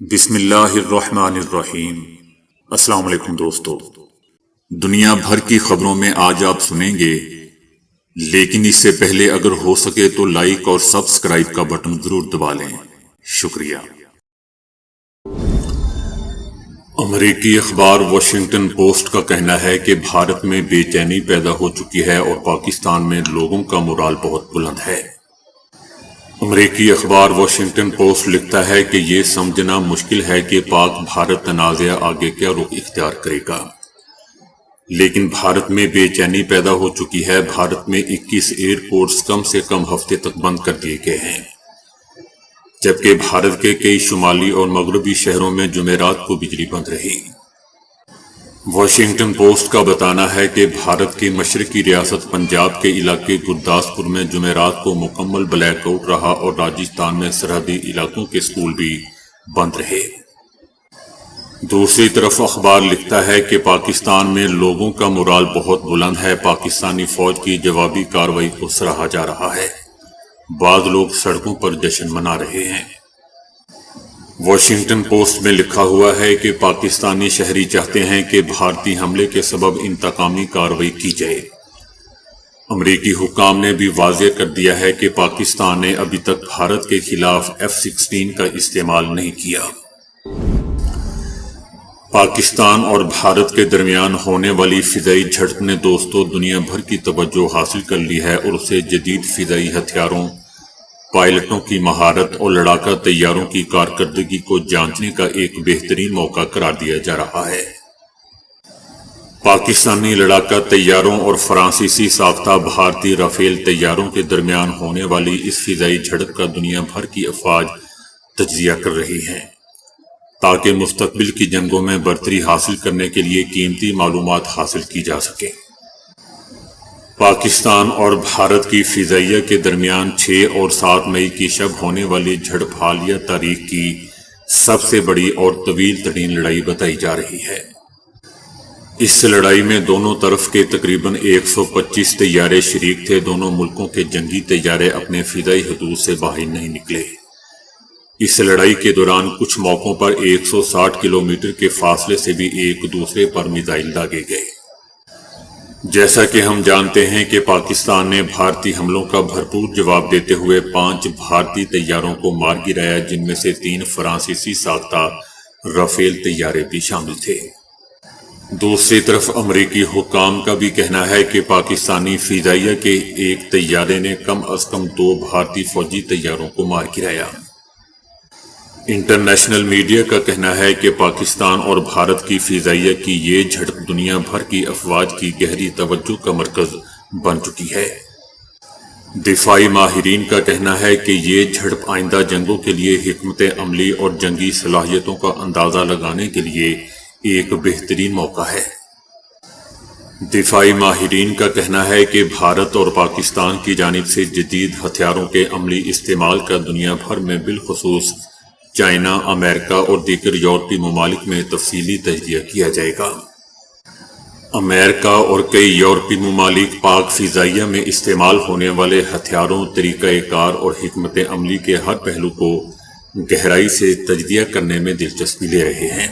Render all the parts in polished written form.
بسم اللہ الرحمن الرحیم۔ السلام علیکم دوستو، دنیا بھر کی خبروں میں آج آپ سنیں گے، لیکن اس سے پہلے اگر ہو سکے تو لائک اور سبسکرائب کا بٹن ضرور دبا لیں۔ شکریہ۔ امریکی اخبار واشنگٹن پوسٹ کا کہنا ہے کہ بھارت میں بے چینی پیدا ہو چکی ہے اور پاکستان میں لوگوں کا مورال بہت بلند ہے۔ امریکی اخبار واشنگٹن پوسٹ لکھتا ہے کہ یہ سمجھنا مشکل ہے کہ پاک بھارت تنازع آگے کیا رخ اختیار کرے گا، لیکن بھارت میں بے چینی پیدا ہو چکی ہے۔ بھارت میں 21 ایئرپورٹس کم سے کم ہفتے تک بند کر دیے گئے ہیں، جبکہ بھارت کے کئی شمالی اور مغربی شہروں میں جمعرات کو بجلی بند رہی۔ واشنگٹن پوسٹ کا بتانا ہے کہ بھارت کی مشرقی ریاست پنجاب کے علاقے گرداسپور میں جمعرات کو مکمل بلیک آؤٹ رہا اور راجستھان میں سرحدی علاقوں کے اسکول بھی بند رہے۔ دوسری طرف اخبار لکھتا ہے کہ پاکستان میں لوگوں کا مورال بہت بلند ہے۔ پاکستانی فوج کی جوابی کارروائی کو سراہا جا رہا ہے۔ بعض لوگ سڑکوں پر جشن منا رہے ہیں۔ واشنگٹن پوسٹ میں لکھا ہوا ہے کہ پاکستانی شہری چاہتے ہیں کہ بھارتی حملے کے سبب انتقامی کارروائی کی جائے۔ امریکی حکام نے بھی واضح کر دیا ہے کہ پاکستان نے ابھی تک بھارت کے خلاف F-16 کا استعمال نہیں کیا۔ پاکستان اور بھارت کے درمیان ہونے والی فضائی جھڑپ نے دوستوں دنیا بھر کی توجہ حاصل کر لی ہے اور اسے جدید فضائی ہتھیاروں، پائلٹوں کی مہارت اور لڑاکا طیاروں کی کارکردگی کو جانچنے کا ایک بہترین موقع قرار دیا جا رہا ہے۔ پاکستانی لڑاکا طیاروں اور فرانسیسی ساختہ بھارتی رافیل طیاروں کے درمیان ہونے والی اس فضائی جھڑپ کا دنیا بھر کی افواج تجزیہ کر رہی ہیں، تاکہ مستقبل کی جنگوں میں برتری حاصل کرنے کے لیے قیمتی معلومات حاصل کی جا سکیں۔ پاکستان اور بھارت کی فضائیہ کے درمیان 6 اور 7 مئی کی شب ہونے والی جھڑپ حالیہ تاریخ کی سب سے بڑی اور طویل ترین لڑائی بتائی جا رہی ہے۔ اس لڑائی میں دونوں طرف کے تقریباً 125 طیارے شریک تھے۔ دونوں ملکوں کے جنگی طیارے اپنے فضائی حدود سے باہر نہیں نکلے۔ اس لڑائی کے دوران کچھ موقعوں پر 160 کلومیٹر کے فاصلے سے بھی ایک دوسرے پر میزائل داغے گئے۔ جیسا کہ ہم جانتے ہیں کہ پاکستان نے بھارتی حملوں کا بھرپور جواب دیتے ہوئے 5 بھارتی طیاروں کو مار گرایا، جن میں سے 3 فرانسیسی ساختہ رافیل طیارے بھی شامل تھے۔ دوسری طرف امریکی حکام کا بھی کہنا ہے کہ پاکستانی فضائیہ کے ایک طیارے نے کم از کم 2 بھارتی فوجی طیاروں کو مار گرایا۔ انٹرنیشنل میڈیا کا کہنا ہے کہ پاکستان اور بھارت کی فضائیہ کی یہ جھڑپ دنیا بھر کی افواج کی گہری توجہ کا مرکز بن چکی ہے۔ دفاعی ماہرین کا کہنا ہے کہ یہ جھڑپ آئندہ جنگوں کے لیے حکمت عملی اور جنگی صلاحیتوں کا اندازہ لگانے کے لیے ایک بہترین موقع ہے۔ دفاعی ماہرین کا کہنا ہے کہ بھارت اور پاکستان کی جانب سے جدید ہتھیاروں کے عملی استعمال کا دنیا بھر میں بالخصوص چائنا، امریکہ اور دیگر یورپی ممالک میں تفصیلی تجزیہ کیا جائے گا۔ امریکہ اور کئی یورپی ممالک پاک فضائیہ میں استعمال ہونے والے ہتھیاروں، طریقہ کار اور حکمت عملی کے ہر پہلو کو گہرائی سے تجزیہ کرنے میں دلچسپی لے رہے ہیں۔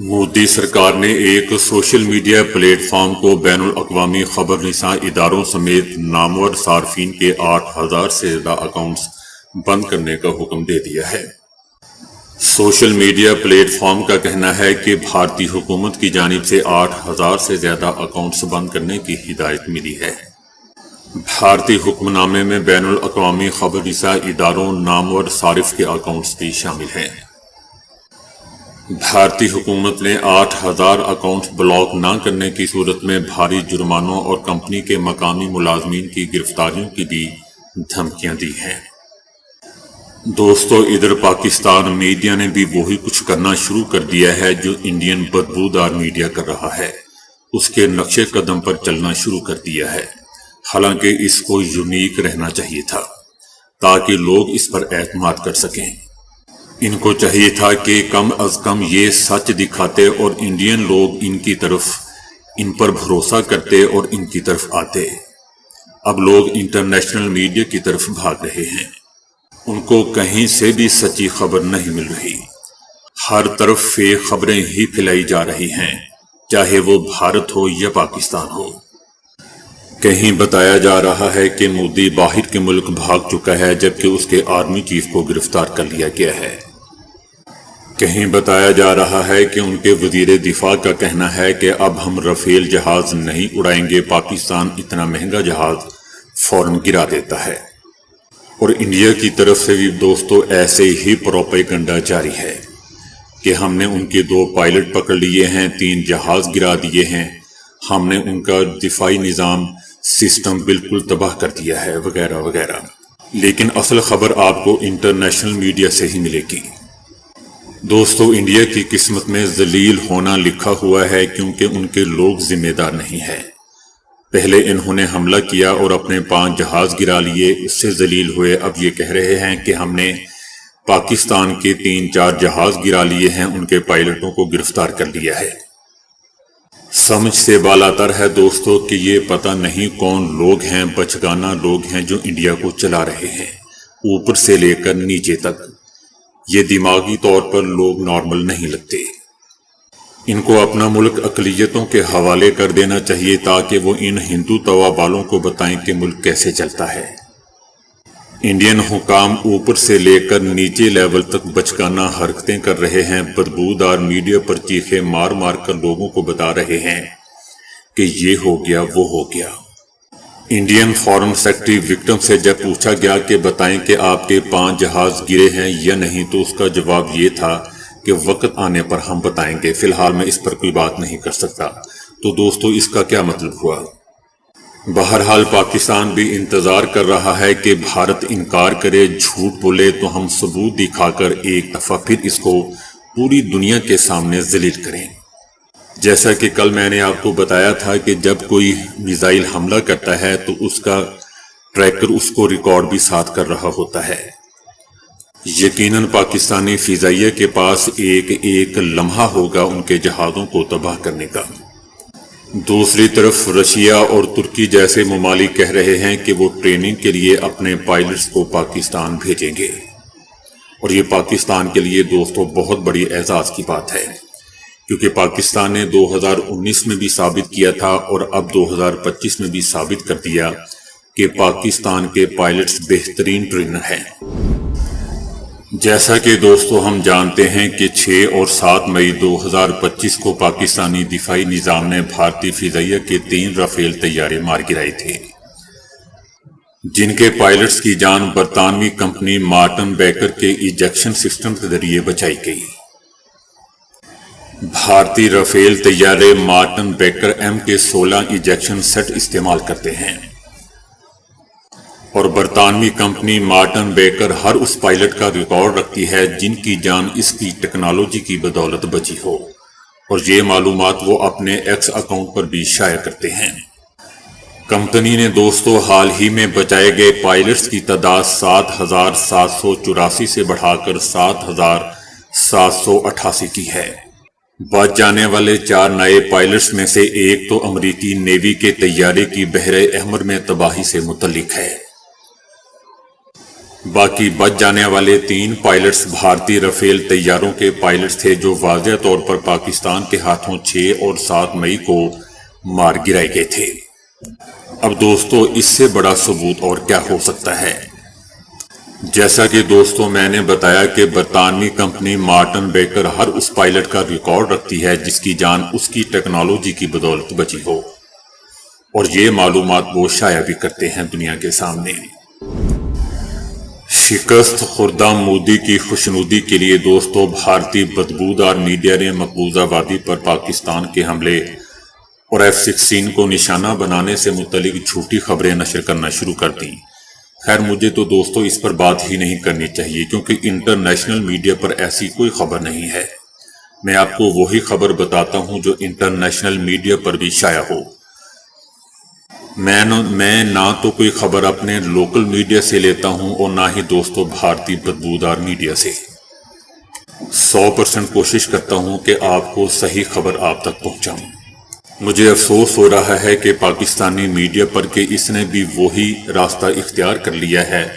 مودی سرکار نے ایک سوشل میڈیا پلیٹ فارم کو بین الاقوامی خبر رساں اداروں سمیت نامور صارفین کے 8,000 سے زیادہ اکاؤنٹس بند کرنے کا حکم دے دیا ہے۔ سوشل میڈیا پلیٹ فارم کا کہنا ہے کہ بھارتی حکومت کی جانب سے 8,000 سے زیادہ اکاؤنٹس بند کرنے کی ہدایت ملی ہے۔ بھارتی حکم نامے میں بین الاقوامی خبر رساں اداروں، نامور صارف کے اکاؤنٹس بھی شامل ہیں۔ بھارتی حکومت نے 8,000 اکاؤنٹس بلاک نہ کرنے کی صورت میں بھاری جرمانوں اور کمپنی کے مقامی ملازمین کی گرفتاریوں کی بھی دھمکیاں دی ہیں۔ دوستو، ادھر پاکستان میڈیا نے بھی وہی کچھ کرنا شروع کر دیا ہے جو انڈین بدبودار میڈیا کر رہا ہے۔ اس کے نقش قدم پر چلنا شروع کر دیا ہے، حالانکہ اس کو یونیک رہنا چاہیے تھا تاکہ لوگ اس پر اعتماد کر سکیں۔ ان کو چاہیے تھا کہ کم از کم یہ سچ دکھاتے اور انڈین لوگ ان پر بھروسہ کرتے اور ان کی طرف آتے۔ اب لوگ انٹرنیشنل میڈیا کی طرف بھاگ رہے ہیں۔ ان کو کہیں سے بھی سچی خبر نہیں مل رہی، ہر طرف فیک خبریں ہی پھیلائی جا رہی ہیں، چاہے وہ بھارت ہو یا پاکستان ہو۔ کہیں بتایا جا رہا ہے کہ مودی باہر کے ملک بھاگ چکا ہے جبکہ اس کے آرمی چیف کو گرفتار کر لیا گیا ہے۔ کہیں بتایا جا رہا ہے کہ ان کے وزیر دفاع کا کہنا ہے کہ اب ہم رافیل جہاز نہیں اڑائیں گے، پاکستان اتنا مہنگا جہاز فوراً گرا دیتا ہے۔ اور انڈیا کی طرف سے بھی دوستو ایسے ہی پروپیگنڈا جاری ہے کہ ہم نے ان کے 2 پائلٹ پکڑ لیے ہیں، 3 جہاز گرا دیے ہیں، ہم نے ان کا دفاعی نظام سسٹم بالکل تباہ کر دیا ہے، وغیرہ وغیرہ۔ لیکن اصل خبر آپ کو انٹرنیشنل میڈیا سے ہی ملے گی۔ دوستو انڈیا کی قسمت میں ذلیل ہونا لکھا ہوا ہے، کیونکہ ان کے لوگ ذمہ دار نہیں ہیں۔ پہلے انہوں نے حملہ کیا اور اپنے 5 جہاز گرا لیے، اس سے ذلیل ہوئے، اب یہ کہہ رہے ہیں کہ ہم نے پاکستان کے 3-4 جہاز گرا لیے ہیں، ان کے پائلٹوں کو گرفتار کر لیا ہے۔ سمجھ سے بالاتر ہے دوستو کہ یہ پتہ نہیں کون لوگ ہیں، بچگانہ لوگ ہیں جو انڈیا کو چلا رہے ہیں، اوپر سے لے کر نیچے تک۔ یہ دماغی طور پر لوگ نارمل نہیں لگتے۔ ان کو اپنا ملک اقلیتوں کے حوالے کر دینا چاہیے تاکہ وہ ان ہندو توا والوں کو بتائیں کہ ملک کیسے چلتا ہے۔ انڈین حکام اوپر سے لے کر نیچے لیول تک بچگانہ حرکتیں کر رہے ہیں، بدبودار میڈیا پر چیخے مار مار کر لوگوں کو بتا رہے ہیں کہ یہ ہو گیا وہ ہو گیا۔ انڈین فارن سیکرٹری وکٹم سے جب پوچھا گیا کہ بتائیں کہ آپ کے 5 جہاز گرے ہیں یا نہیں، تو اس کا جواب یہ تھا کہ وقت آنے پر ہم بتائیں گے، فی الحال میں اس پر کوئی بات نہیں کر سکتا۔ تو دوستو اس کا کیا مطلب ہوا؟ بہرحال پاکستان بھی انتظار کر رہا ہے کہ بھارت انکار کرے، جھوٹ بولے تو ہم ثبوت دکھا کر ایک دفعہ پھر اس کو پوری دنیا کے سامنے ذلیل کریں۔ جیسا کہ کل میں نے آپ کو بتایا تھا کہ جب کوئی میزائل حملہ کرتا ہے تو اس کا ٹریکر اس کو ریکارڈ بھی ساتھ کر رہا ہوتا ہے۔ یقیناً پاکستانی فضائیہ کے پاس ایک لمحہ ہوگا ان کے جہازوں کو تباہ کرنے کا۔ دوسری طرف رشیا اور ترکی جیسے ممالک کہہ رہے ہیں کہ وہ ٹریننگ کے لیے اپنے پائلٹس کو پاکستان بھیجیں گے، اور یہ پاکستان کے لیے دوستو بہت بڑی اعزاز کی بات ہے، کیونکہ پاکستان نے 2019 میں بھی ثابت کیا تھا اور اب 2025 میں بھی ثابت کر دیا کہ پاکستان کے پائلٹس بہترین ٹرینر ہیں۔ جیسا کہ دوستو ہم جانتے ہیں کہ 6 اور 7 مئی 2025 کو پاکستانی دفاعی نظام نے بھارتی فضائیہ کے 3 رافیل طیارے مار گرائے تھے، جن کے پائلٹس کی جان برطانوی کمپنی مارٹن بیکر کے ایجیکشن سسٹم کے ذریعے بچائی گئی۔ بھارتی رافیل طیارے Martin baker MK-16 ejection set استعمال کرتے ہیں، اور برطانوی کمپنی مارٹن بیکر ہر اس پائلٹ کا ریکارڈ رکھتی ہے جن کی جان اس کی ٹیکنالوجی کی بدولت بچی ہو، اور یہ معلومات وہ اپنے ایکس اکاؤنٹ پر بھی شائع کرتے ہیں۔ کمپنی نے دوستو حال ہی میں بچائے گئے پائلٹس کی تعداد 7,784 سے بڑھا کر 7,788 کی ہے۔ بچ جانے والے 4 نئے پائلٹس میں سے ایک تو امریکی نیوی کے طیارے کی بحر احمر میں تباہی سے متعلق ہے، باقی بچ جانے والے 3 پائلٹس بھارتی رافیل طیاروں کے پائلٹس تھے جو واضح طور پر پاکستان کے ہاتھوں 6 اور 7 مئی کو مار گرائے گئے تھے۔ اب دوستو اس سے بڑا ثبوت اور کیا ہو سکتا ہے؟ جیسا کہ دوستو میں نے بتایا کہ برطانوی کمپنی مارٹن بیکر ہر اس پائلٹ کا ریکارڈ رکھتی ہے جس کی جان اس کی ٹیکنالوجی کی بدولت بچی ہو، اور یہ معلومات وہ شائع بھی کرتے ہیں دنیا کے سامنے۔ شکست خوردہ مودی کی خوشنودی کے لیے دوستو بھارتی بدبودار میڈیا نے مقبوضہ وادی پر پاکستان کے حملے اور F-16 کو نشانہ بنانے سے متعلق جھوٹی خبریں نشر کرنا شروع کر دیں۔ خیر مجھے تو دوستو اس پر بات ہی نہیں کرنی چاہیے، کیونکہ انٹرنیشنل میڈیا پر ایسی کوئی خبر نہیں ہے۔ میں آپ کو وہی خبر بتاتا ہوں جو انٹرنیشنل میڈیا پر بھی شائع ہو۔ میں نہ تو کوئی خبر اپنے لوکل میڈیا سے لیتا ہوں اور نہ ہی دوستو بھارتی بدبودار میڈیا سے۔ 100% کوشش کرتا ہوں کہ آپ کو صحیح خبر آپ تک پہنچاؤں۔ مجھے افسوس ہو رہا ہے کہ پاکستانی میڈیا پر کہ اس نے بھی وہی راستہ اختیار کر لیا ہے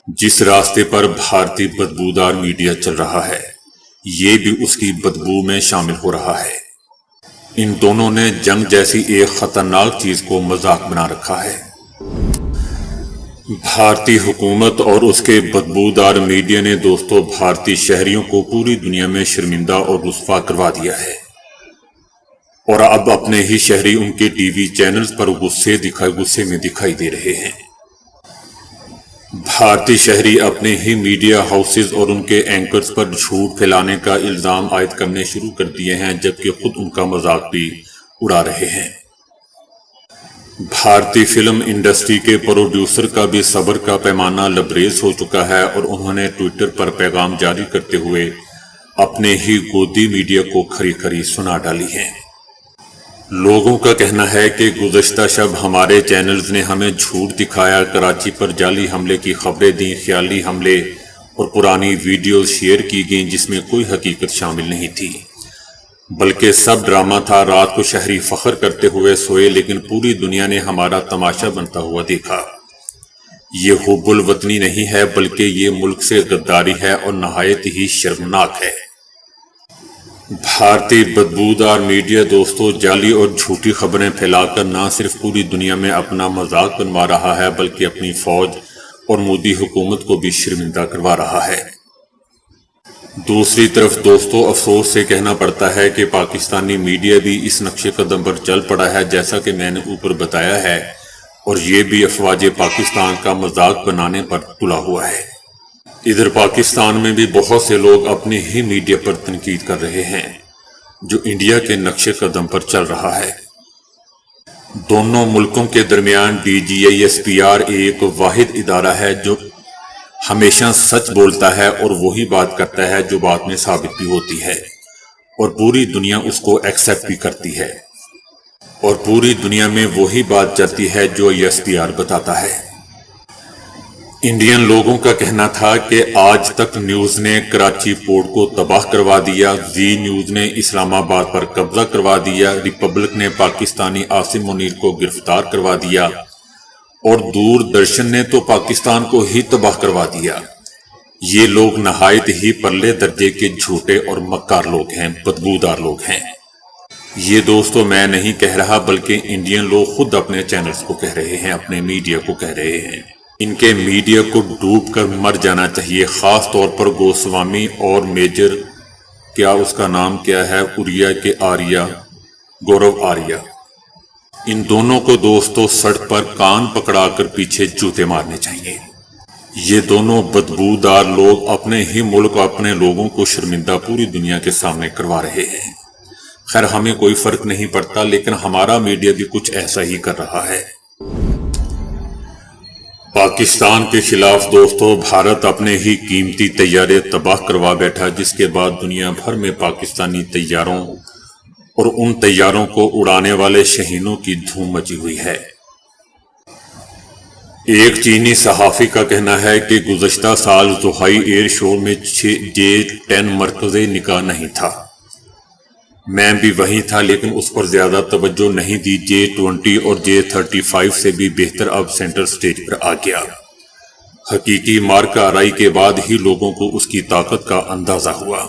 جس راستے پر بھارتی بدبودار میڈیا چل رہا ہے یہ بھی اس کی بدبو میں شامل ہو رہا ہے۔ ان دونوں نے جنگ جیسی ایک خطرناک چیز کو مذاق بنا رکھا ہے۔ بھارتی حکومت اور اس کے بدبودار میڈیا نے دوستو بھارتی شہریوں کو پوری دنیا میں شرمندہ اور رسوا کروا دیا ہے، اور اب اپنے ہی شہری ان کے ٹی وی چینلز پر غصے میں دکھائی دے رہے ہیں۔ بھارتی شہری اپنے ہی میڈیا ہاؤسز اور ان کے اینکرز پر جھوٹ پھیلانے کا الزام عائد کرنے شروع کر دیے ہیں، جبکہ خود ان کا مذاق بھی اڑا رہے ہیں۔ بھارتی فلم انڈسٹری کے پروڈیوسر کا بھی صبر کا پیمانہ لبریز ہو چکا ہے، اور انہوں نے ٹویٹر پر پیغام جاری کرتے ہوئے اپنے ہی گودی میڈیا کو کھری کھری سنا ڈالی ہیں۔ لوگوں کا کہنا ہے کہ گزشتہ شب ہمارے چینلز نے ہمیں جھوٹ دکھایا، کراچی پر جعلی حملے کی خبریں دیں، خیالی حملے اور پرانی ویڈیوز شیئر کی گئیں جس میں کوئی حقیقت شامل نہیں تھی، بلکہ سب ڈرامہ تھا۔ رات کو شہری فخر کرتے ہوئے سوئے، لیکن پوری دنیا نے ہمارا تماشا بنتا ہوا دیکھا۔ یہ حب الوطنی نہیں ہے، بلکہ یہ ملک سے غداری ہے اور نہایت ہی شرمناک ہے۔ بھارتی بدبودار میڈیا دوستو جعلی اور جھوٹی خبریں پھیلا کر نہ صرف پوری دنیا میں اپنا مذاق بنوا رہا ہے، بلکہ اپنی فوج اور مودی حکومت کو بھی شرمندہ کروا رہا ہے۔ دوسری طرف دوستو افسوس سے کہنا پڑتا ہے کہ پاکستانی میڈیا بھی اس نقش قدم پر چل پڑا ہے جیسا کہ میں نے اوپر بتایا ہے، اور یہ بھی افواج پاکستان کا مذاق بنانے پر تلا ہوا ہے۔ ادھر پاکستان میں بھی بہت سے لوگ اپنے ہی میڈیا پر تنقید کر رہے ہیں جو انڈیا کے نقش قدم پر چل رہا ہے۔ دونوں ملکوں کے درمیان DGISPR ایک واحد ادارہ ہے جو ہمیشہ سچ بولتا ہے اور وہی بات کرتا ہے جو بعد میں ثابت بھی ہوتی ہے، اور پوری دنیا اس کو ایکسپٹ بھی کرتی ہے، اور پوری دنیا میں وہی بات چلتی ہے جو ISPR بتاتا ہے۔ انڈین لوگوں کا کہنا تھا کہ آج تک نیوز نے کراچی پورٹ کو تباہ کروا دیا، زی نیوز نے اسلام آباد پر قبضہ کروا دیا، ریپبلک نے پاکستانی عاصم منیر کو گرفتار کروا دیا، اور دوردرشن نے تو پاکستان کو ہی تباہ کروا دیا۔ یہ لوگ نہایت ہی پرلے درجے کے جھوٹے اور مکار لوگ ہیں، بدبودار لوگ ہیں۔ یہ دوستو میں نہیں کہہ رہا، بلکہ انڈین لوگ خود اپنے چینلز کو کہہ رہے ہیں، اپنے میڈیا کو کہہ رہے ہیں۔ ان کے میڈیا کو ڈوب کر مر جانا چاہیے، خاص طور پر گوسوامی اور میجر اس کا نام کیا ہے، گورو آریہ۔ ان دونوں کو دوستو سڑک پر کان پکڑا کر پیچھے جوتے مارنے چاہیے۔ یہ دونوں بدبودار لوگ اپنے ہی ملک اور اپنے لوگوں کو شرمندہ پوری دنیا کے سامنے کروا رہے ہیں۔ خیر ہمیں کوئی فرق نہیں پڑتا، لیکن ہمارا میڈیا بھی کچھ ایسا ہی کر رہا ہے۔ پاکستان کے خلاف دوستو بھارت اپنے ہی قیمتی طیارے تباہ کروا بیٹھا، جس کے بعد دنیا بھر میں پاکستانی طیاروں اور ان طیاروں کو اڑانے والے شہینوں کی دھوم مچی ہوئی ہے۔ ایک چینی صحافی کا کہنا ہے کہ گزشتہ سال زوہائی ایئر شو میں J-10 مرکز نگاہ نہیں تھا۔ میں بھی وہیں تھا، لیکن اس پر زیادہ توجہ نہیں دی۔ J-20 اور J-35 سے بھی بہتر اب سینٹر سٹیج پر آ گیا۔ حقیقی مارکہ آرائی کے بعد ہی لوگوں کو اس کی طاقت کا اندازہ ہوا۔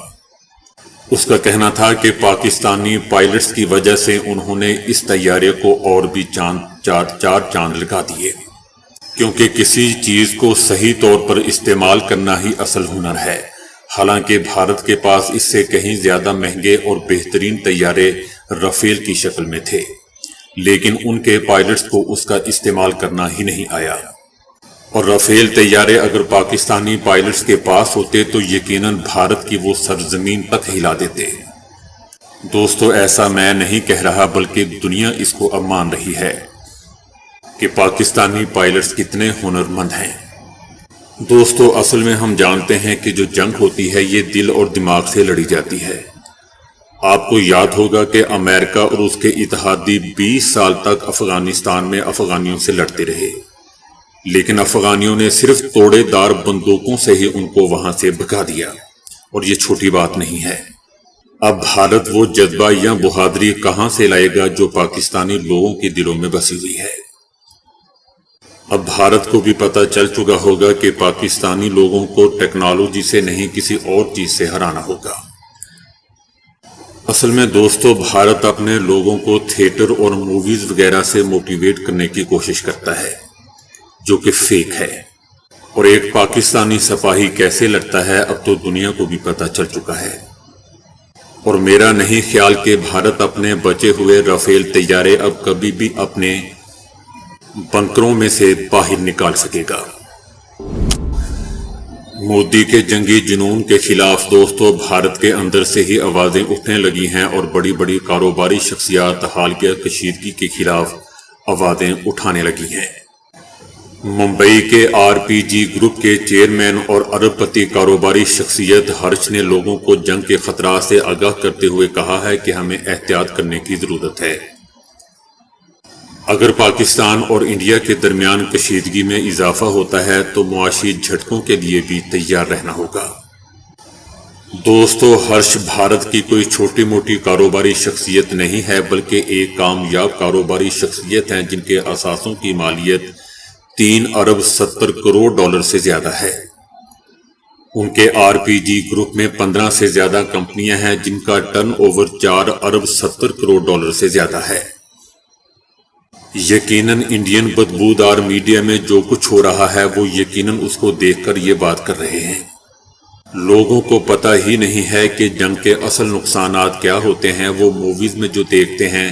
اس کا کہنا تھا کہ پاکستانی پائلٹس کی وجہ سے انہوں نے اس طیارے کو اور بھی چار چاند لگا دیے، کیونکہ کسی چیز کو صحیح طور پر استعمال کرنا ہی اصل ہنر ہے۔ حالانکہ بھارت کے پاس اس سے کہیں زیادہ مہنگے اور بہترین طیارے رافیل کی شکل میں تھے، لیکن ان کے پائلٹس کو اس کا استعمال کرنا ہی نہیں آیا۔ اور رافیل طیارے اگر پاکستانی پائلٹس کے پاس ہوتے تو یقیناً بھارت کی وہ سرزمین تک ہلا دیتے۔ دوستو ایسا میں نہیں کہہ رہا، بلکہ دنیا اس کو اب مان رہی ہے کہ پاکستانی پائلٹس کتنے ہنرمند ہیں۔ دوستو اصل میں ہم جانتے ہیں کہ جو جنگ ہوتی ہے یہ دل اور دماغ سے لڑی جاتی ہے۔ آپ کو یاد ہوگا کہ امریکہ اور اس کے اتحادی 20 سال تک افغانستان میں افغانیوں سے لڑتے رہے، لیکن افغانیوں نے صرف توڑے دار بندوقوں سے ہی ان کو وہاں سے بھگا دیا، اور یہ چھوٹی بات نہیں ہے۔ اب بھارت وہ جذبہ یا بہادری کہاں سے لائے گا جو پاکستانی لوگوں کے دلوں میں بسی ہوئی ہے؟ اب بھارت کو بھی پتہ چل چکا ہوگا کہ پاکستانی لوگوں کو ٹیکنالوجی سے نہیں کسی اور چیز سے ہرانا ہوگا۔ اصل میں دوستو، بھارت اپنے لوگوں کو تھیٹر اور موویز وغیرہ سے موٹیویٹ کرنے کی کوشش کرتا ہے، جو کہ فیک ہے۔ اور ایک پاکستانی سپاہی کیسے لڑتا ہے اب تو دنیا کو بھی پتہ چل چکا ہے۔ اور میرا نہیں خیال کہ بھارت اپنے بچے ہوئے رافیل طیارے اب کبھی بھی اپنے بنکروں میں سے باہر نکال سکے گا۔ مودی کے جنگی جنون کے خلاف دوستو بھارت کے اندر سے ہی آوازیں اٹھنے لگی ہیں اور بڑی بڑی کاروباری شخصیات حالیہ کشیدگی کے خلاف آوازیں اٹھانے لگی ہیں۔ ممبئی کے RPG گروپ کے چیئرمین اور ارب پتی کاروباری شخصیت ہرش نے لوگوں کو جنگ کے خطرات سے آگاہ کرتے ہوئے کہا ہے کہ ہمیں احتیاط کرنے کی ضرورت ہے۔ اگر پاکستان اور انڈیا کے درمیان کشیدگی میں اضافہ ہوتا ہے تو معاشی جھٹکوں کے لیے بھی تیار رہنا ہوگا۔ دوستو، ہرش بھارت کی کوئی چھوٹی موٹی کاروباری شخصیت نہیں ہے، بلکہ ایک کامیاب کاروباری شخصیت ہیں جن کے اثاثوں کی مالیت 3 ارب 70 کروڑ ڈالر سے زیادہ ہے۔ ان کے RPG گروپ میں 15 سے زیادہ کمپنیاں ہیں جن کا ٹرن اوور 4 ارب 70 کروڑ ڈالر سے زیادہ ہے۔ یقیناً انڈین بدبودار میڈیا میں جو کچھ ہو رہا ہے وہ یقیناً اس کو دیکھ کر یہ بات کر رہے ہیں۔ لوگوں کو پتہ ہی نہیں ہے کہ جنگ کے اصل نقصانات کیا ہوتے ہیں۔ وہ موویز میں جو دیکھتے ہیں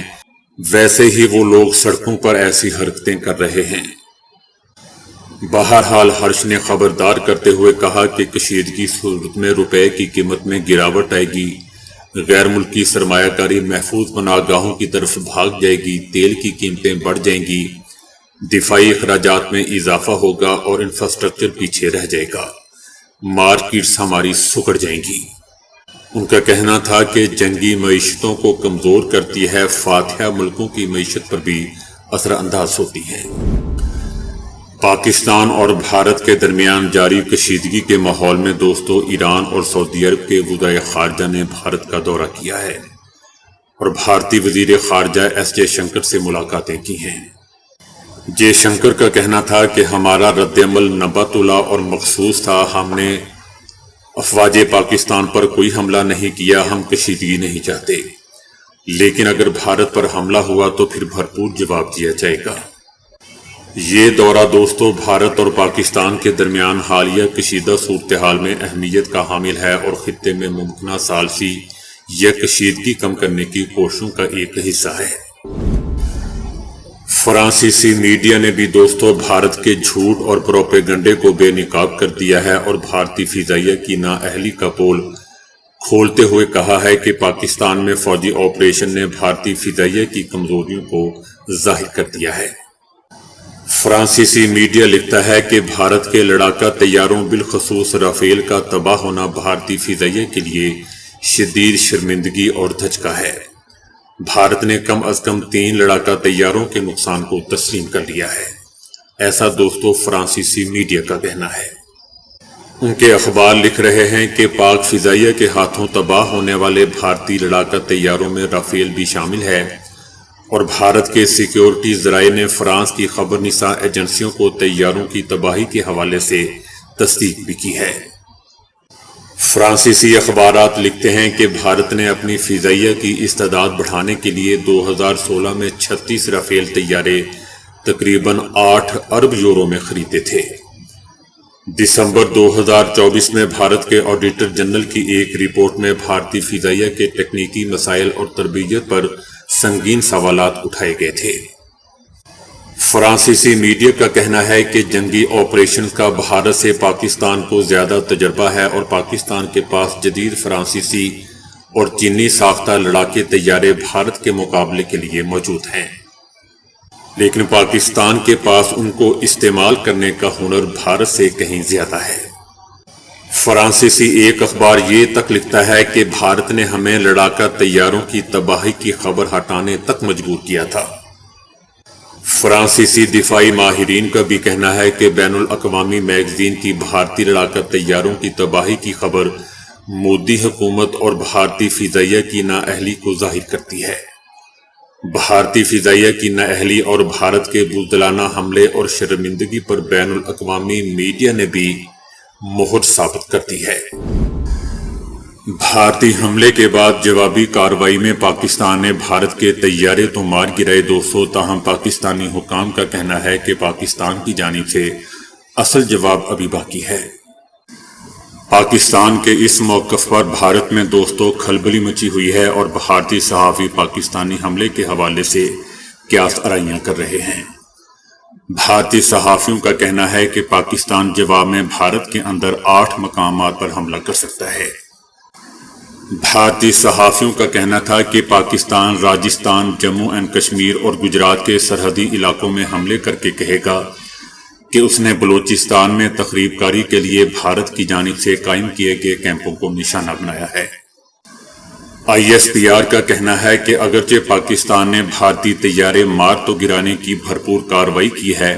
ویسے ہی وہ لوگ سڑکوں پر ایسی حرکتیں کر رہے ہیں۔ بہرحال ہرش نے خبردار کرتے ہوئے کہا کہ کشیدگی صورت میں روپے کی قیمت میں گراوٹ آئے گی، غیر ملکی سرمایہ کاری محفوظ پناہگاہوں کی طرف بھاگ جائے گی، تیل کی قیمتیں بڑھ جائیں گی، دفاعی اخراجات میں اضافہ ہوگا اور انفراسٹرکچر پیچھے رہ جائے گا، مارکیٹس ہماری سکڑ جائیں گی۔ ان کا کہنا تھا کہ جنگی معیشتوں کو کمزور کرتی ہے، فاتحہ ملکوں کی معیشت پر بھی اثر انداز ہوتی ہے۔ پاکستان اور بھارت کے درمیان جاری کشیدگی کے ماحول میں دوستو ایران اور سعودی عرب کے وزرائے خارجہ نے بھارت کا دورہ کیا ہے اور بھارتی وزیر خارجہ ایس جے شنکر سے ملاقاتیں کی ہیں۔ جے شنکر کا کہنا تھا کہ ہمارا رد عمل نباتولہ اور مخصوص تھا، ہم نے افواج پاکستان پر کوئی حملہ نہیں کیا، ہم کشیدگی نہیں چاہتے، لیکن اگر بھارت پر حملہ ہوا تو پھر بھرپور جواب دیا جائے گا۔ یہ دورہ دوستو بھارت اور پاکستان کے درمیان حالیہ کشیدہ صورتحال میں اہمیت کا حامل ہے اور خطے میں ممکنہ ثالثی یا کشیدگی کم کرنے کی کوششوں کا ایک حصہ ہے۔ فرانسیسی میڈیا نے بھی دوستو بھارت کے جھوٹ اور پروپیگنڈے کو بے نقاب کر دیا ہے اور بھارتی فضائیہ کی نااہلی کا پول کھولتے ہوئے کہا ہے کہ پاکستان میں فوجی آپریشن نے بھارتی فضائیہ کی کمزوریوں کو ظاہر کر دیا ہے۔ فرانسیسی میڈیا لکھتا ہے کہ بھارت کے لڑاکا طیاروں بالخصوص رافیل کا تباہ ہونا بھارتی فضائیہ کے لیے شدید شرمندگی اور دھچکا ہے۔ بھارت نے کم از کم 3 لڑاکا طیاروں کے نقصان کو تسلیم کر لیا ہے، ایسا دوستو فرانسیسی میڈیا کا کہنا ہے۔ ان کے اخبار لکھ رہے ہیں کہ پاک فضائیہ کے ہاتھوں تباہ ہونے والے بھارتی لڑاکا طیاروں میں رافیل بھی شامل ہے، اور بھارت کے سیکیورٹی ذرائع نے فرانس کی خبر نساں ایجنسیوں کو طیاروں کی تباہی کے حوالے سے تصدیق بھی کی ہے۔ فرانسیسی اخبارات لکھتے ہیں کہ بھارت نے اپنی فضائیہ کی استعداد بڑھانے کے لیے 2016 میں 36 رافیل طیارے تقریباً 8 ارب یورو میں خریدے تھے۔ دسمبر 2024 میں بھارت کے آڈیٹر جنرل کی ایک رپورٹ میں بھارتی فضائیہ کے تکنیکی مسائل اور تربیت پر سنگین سوالات اٹھائے گئے تھے۔ فرانسیسی میڈیا کا کہنا ہے کہ جنگی آپریشن کا بھارت سے پاکستان کو زیادہ تجربہ ہے اور پاکستان کے پاس جدید فرانسیسی اور چینی ساختہ لڑاکے طیارے بھارت کے مقابلے کے لیے موجود ہیں، لیکن پاکستان کے پاس ان کو استعمال کرنے کا ہنر بھارت سے کہیں زیادہ ہے۔ فرانسیسی ایک اخبار یہ تک لکھتا ہے کہ بھارت نے ہمیں لڑاکا طیاروں کی تباہی کی خبر ہٹانے تک مجبور کیا تھا۔ فرانسیسی دفاعی ماہرین کا بھی کہنا ہے کہ بین الاقوامی میگزین کی بھارتی لڑاکا طیاروں کی تباہی کی خبر مودی حکومت اور بھارتی فضائیہ کی نااہلی کو ظاہر کرتی ہے۔ بھارتی فضائیہ کی نااہلی اور بھارت کے بزدلانہ حملے اور شرمندگی پر بین الاقوامی میڈیا نے بھی مہر ثابت کر دی ہے۔ بھارتی حملے کے بعد جوابی کارروائی میں پاکستان نے بھارت کے طیارے تو مار گرائے 200، تاہم پاکستانی حکام کا کہنا ہے کہ پاکستان کی جانب سے اصل جواب ابھی باقی ہے۔ پاکستان کے اس موقف پر بھارت میں دوستوں کھلبلی مچی ہوئی ہے اور بھارتی صحافی پاکستانی حملے کے حوالے سے قیاس آرائیاں کر رہے ہیں۔ بھارتی صحافیوں کا کہنا ہے کہ پاکستان جواب میں بھارت کے اندر 8 مقامات پر حملہ کر سکتا ہے۔ بھارتی صحافیوں کا کہنا تھا کہ پاکستان راجستھان، جموں اینڈ کشمیر اور گجرات کے سرحدی علاقوں میں حملے کر کے کہے گا کہ اس نے بلوچستان میں تخریب کاری کے لیے بھارت کی جانب سے قائم کیے گئے کیمپوں کو نشانہ بنایا ہے۔ ISPR کا کہنا ہے کہ اگرچہ پاکستان نے بھارتی طیارے مار تو گرانے کی بھرپور کارروائی کی ہے،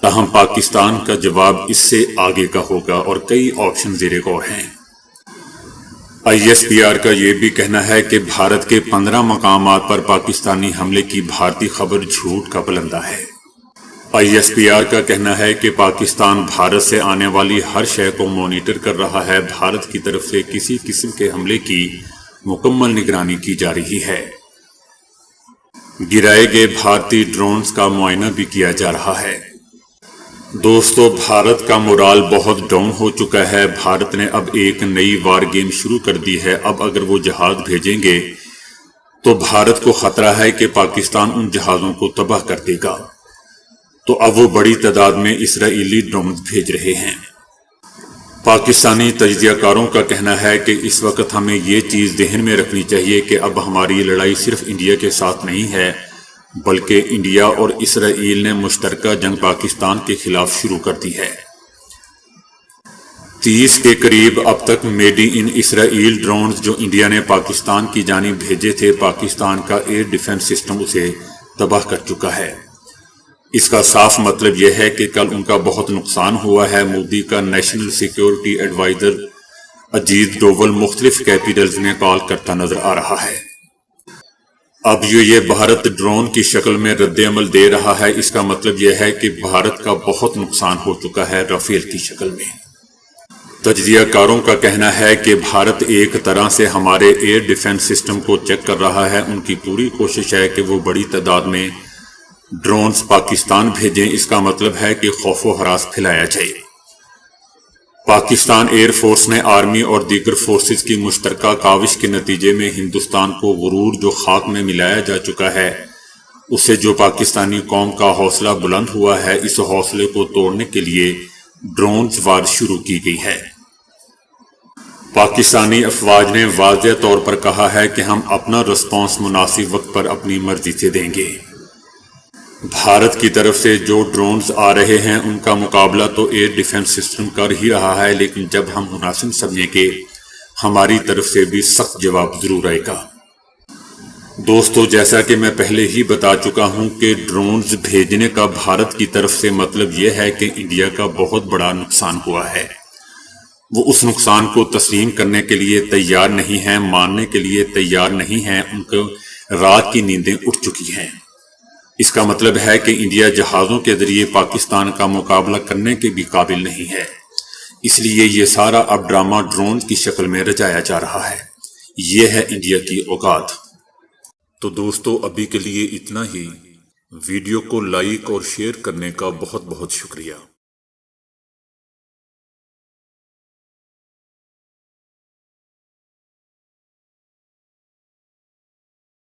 تاہم پاکستان کا جواب اس سے آگے کا ہوگا اور کئی آپشن زیر غور ہیں۔ ISPR کا یہ بھی کہنا ہے کہ بھارت کے 15 مقامات پر پاکستانی حملے کی بھارتی خبر جھوٹ کا پلندہ ہے۔ ISPR کا کہنا ہے کہ پاکستان بھارت سے آنے والی ہر شے کو مانیٹر کر رہا ہے، بھارت کی طرف سے کسی قسم کے حملے کی مکمل نگرانی کی جا رہی ہے۔ گرائے گئے بھارتی ڈرونز کا معائنہ بھی کیا جا رہا ہے۔ دوستو، بھارت کا مورال بہت ڈاؤن ہو چکا ہے۔ بھارت نے اب ایک نئی وار گیم شروع کر دی ہے۔ اب اگر وہ جہاز بھیجیں گے تو بھارت کو خطرہ ہے کہ پاکستان ان جہازوں کو تباہ کر دے گا، تو اب وہ بڑی تعداد میں اسرائیلی ڈرونز بھیج رہے ہیں۔ پاکستانی تجزیہ کاروں کا کہنا ہے کہ اس وقت ہمیں یہ چیز ذہن میں رکھنی چاہیے کہ اب ہماری لڑائی صرف انڈیا کے ساتھ نہیں ہے، بلکہ انڈیا اور اسرائیل نے مشترکہ جنگ پاکستان کے خلاف شروع کر دی ہے۔ 30 کے قریب اب تک میڈ ان اسرائیل ڈرونز جو انڈیا نے پاکستان کی جانب بھیجے تھے، پاکستان کا ایئر ڈیفنس سسٹم اسے تباہ کر چکا ہے۔ اس کا صاف مطلب یہ ہے کہ کل ان کا بہت نقصان ہوا ہے۔ مودی کا national security adviser Ajit Doval مختلف کیپٹلز میں کال کرتا نظر آ رہا ہے۔ اب یہ بھارت ڈرون کی شکل میں رد عمل دے رہا ہے۔ اس کا مطلب یہ ہے کہ بھارت کا بہت نقصان ہو چکا ہے رافیل کی شکل میں۔ تجزیہ کاروں کا کہنا ہے کہ بھارت ایک طرح سے ہمارے ایئر ڈیفنس سسٹم کو چیک کر رہا ہے۔ ان کی پوری کوشش ہے کہ وہ بڑی تعداد میں ڈرونز پاکستان بھیجیں۔ اس کا مطلب ہے کہ خوف و ہراس پھیلایا جائے۔ پاکستان ایئر فورس نے آرمی اور دیگر فورسز کی مشترکہ کاوش کے نتیجے میں ہندوستان کو غرور جو خاک میں ملایا جا چکا ہے، اسے جو پاکستانی قوم کا حوصلہ بلند ہوا ہے، اس حوصلے کو توڑنے کے لیے ڈرونز وار شروع کی گئی ہے۔ پاکستانی افواج نے واضح طور پر کہا ہے کہ ہم اپنا رسپانس مناسب وقت پر اپنی مرضی سے دیں گے۔ بھارت کی طرف سے جو ڈرونز آ رہے ہیں ان کا مقابلہ تو ایئر ڈیفنس سسٹم کر ہی رہا ہے، لیکن جب ہم مناسب سمجھیں کہ ہماری طرف سے بھی سخت جواب ضرور آئے گا۔ دوستو، جیسا کہ میں پہلے ہی بتا چکا ہوں کہ ڈرونز بھیجنے کا بھارت کی طرف سے مطلب یہ ہے کہ انڈیا کا بہت بڑا نقصان ہوا ہے۔ وہ اس نقصان کو تسلیم کرنے کے لیے تیار نہیں ہیں، ماننے کے لیے تیار نہیں ہیں۔ ان کو رات کی نیندیں اٹھ چکی ہیں۔ اس کا مطلب ہے کہ انڈیا جہازوں کے ذریعے پاکستان کا مقابلہ کرنے کے بھی قابل نہیں ہے۔ اس لیے یہ سارا اب ڈرامہ ڈرون کی شکل میں رچایا جا رہا ہے۔ یہ ہے انڈیا کی اوقات۔ تو دوستو، ابھی کے لیے اتنا ہی۔ ویڈیو کو لائک اور شیئر کرنے کا بہت بہت شکریہ۔